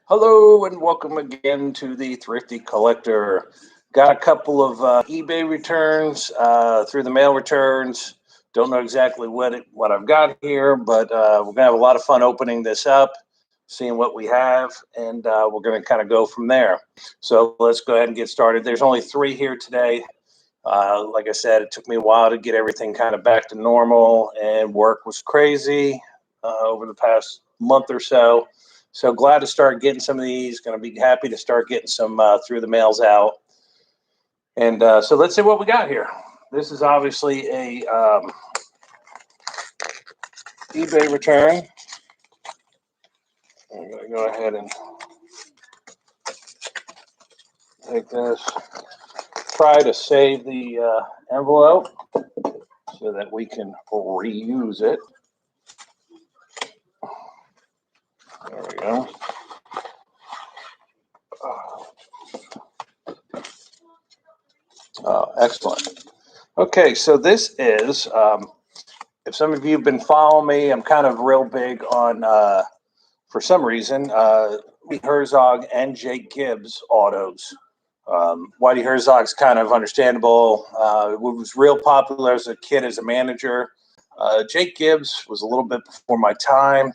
Hello and welcome again to the Thrifty Collector. Got a couple of eBay returns through the mail returns. Don't know exactly what I've got here, but we're gonna have a lot of fun opening this up, seeing what we have, and we're gonna kind of go from there. So let's go ahead and get started. There's only three here today. Like I said, it took me a while to get everything kind of back to normal, and work was crazy over the past month or so. So glad to start getting some of these. Going to be happy to start getting some through the mails out. And so let's see what we got here. This is obviously a eBay return. I'm going to go ahead and take this. Try to save the envelope so that we can reuse it. There we go. Excellent. Okay, so this is, if some of you have been following me, I'm kind of real big on, for some reason, Whitey Herzog and Jake Gibbs autos. Whitey Herzog's kind of understandable. Was real popular as a kid as a manager. Jake Gibbs was a little bit before my time.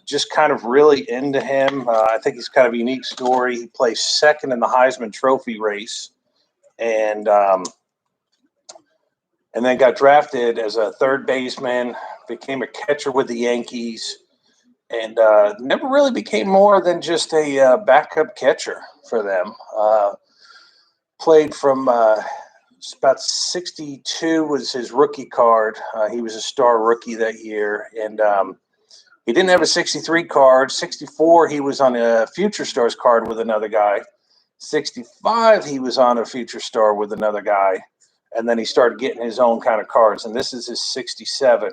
Just kind of really into him. I think he's kind of a unique story. He placed second in the Heisman Trophy race, and then got drafted as a third baseman. Became a catcher with the Yankees, and never really became more than just a backup catcher for them. Played from about 62 was his rookie card. He was a star rookie that year, and he didn't have a 63 card. 64, he was on a Future Stars card with another guy. 65, he was on a Future Star with another guy. And then he started getting his own kind of cards. And this is his 67.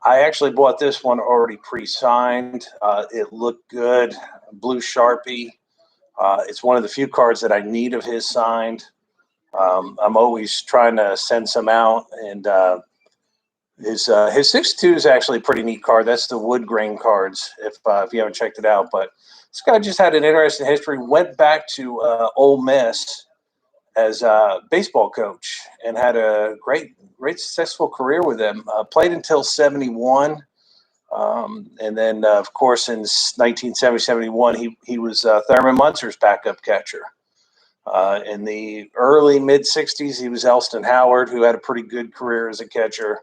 I actually bought this one already pre-signed. It looked good. Blue Sharpie. It's one of the few cards that I need of his signed. I'm always trying to send some out. And his 62 is actually a pretty neat card. That's the wood grain cards, if you haven't checked it out. But this guy just had an interesting history. Went back to Ole Miss as a baseball coach and had a great successful career with them. Played until 71. And then, of course, in 1970-71, he was Thurman Munster's backup catcher. In the early mid-60s, he was Elston Howard, who had a pretty good career as a catcher.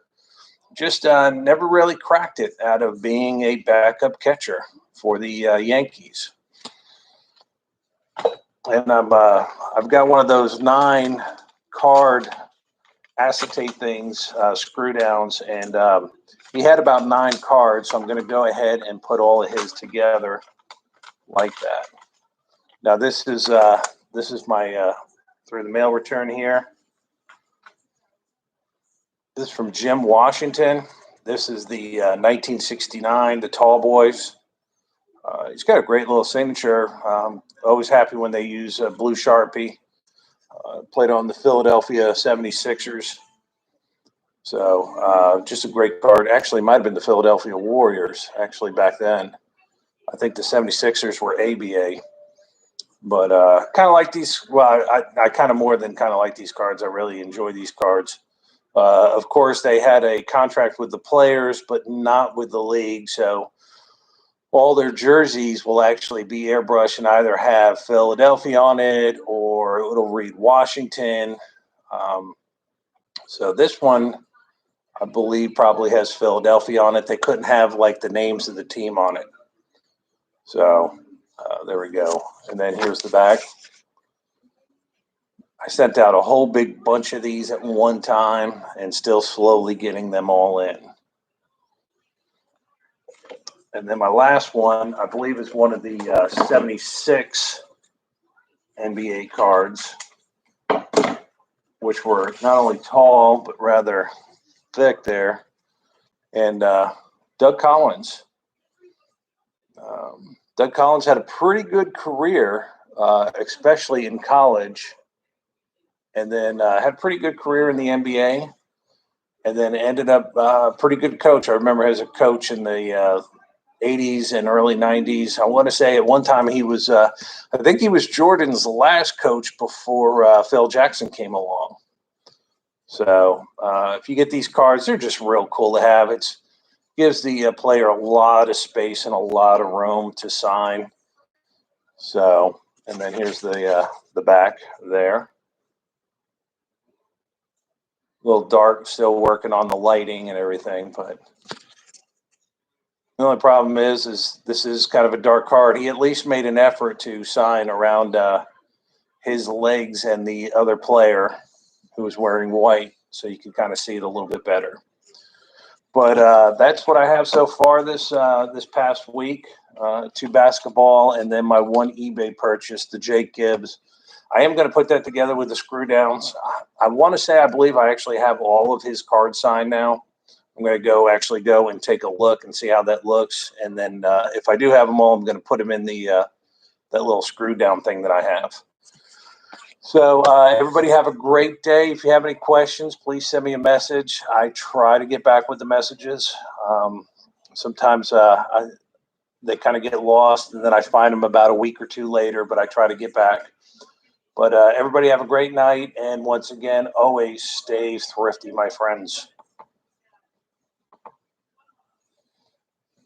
Just never really cracked it out of being a backup catcher for the Yankees. And I've got one of those 9 card acetate things, screw downs, and he had about 9 cards. So I'm going to go ahead and put all of his together like that. Now this is my through the mail return here. This is from Jim Washington. This is the 1969, the Tall Boys. He's got a great little signature. Always happy when they use Blue Sharpie. Played on the Philadelphia 76ers. So just a great card. Actually, might have been the Philadelphia Warriors, actually, back then. I think the 76ers were ABA. But kind of like these. Well, I kind of more than kind of like these cards. I really enjoy these cards. Of course, they had a contract with the players, but not with the league. So all their jerseys will actually be airbrushed and either have Philadelphia on it or it'll read Washington. So this one, I believe, probably has Philadelphia on it. They couldn't have like the names of the team on it. So there we go. And then here's the back. I sent out a whole big bunch of these at one time and still slowly getting them all in. And then my last one, I believe, is one of the 76 NBA cards, which were not only tall, but rather thick there. And Doug Collins. Doug Collins had a pretty good career, especially in college. And then had a pretty good career in the NBA. And then ended up a pretty good coach. I remember as a coach in the 80s and early 90s. I want to say at one time he was, I think he was Jordan's last coach before Phil Jackson came along. So if you get these cards, they're just real cool to have. It gives the player a lot of space and a lot of room to sign. So, and then here's the back there. A little dark, still working on the lighting and everything, but the only problem is this is kind of a dark card. He at least made an effort to sign around his legs and the other player who was wearing white, so you can kind of see it a little bit better. But that's what I have so far this past week. 2 basketball, and then my 1 eBay purchase, the Jake Gibbs. I am going to put that together with the screw downs. I want to say I believe I actually have all of his cards signed now. I'm going to go and take a look and see how that looks. And then if I do have them all, I'm going to put them in the that little screw down thing that I have. So everybody have a great day. If you have any questions, please send me a message. I try to get back with the messages. Sometimes they kind of get lost, and then I find them about a week or 2 later, but I try to get back. But everybody have a great night. And once again, always stay thrifty, my friends.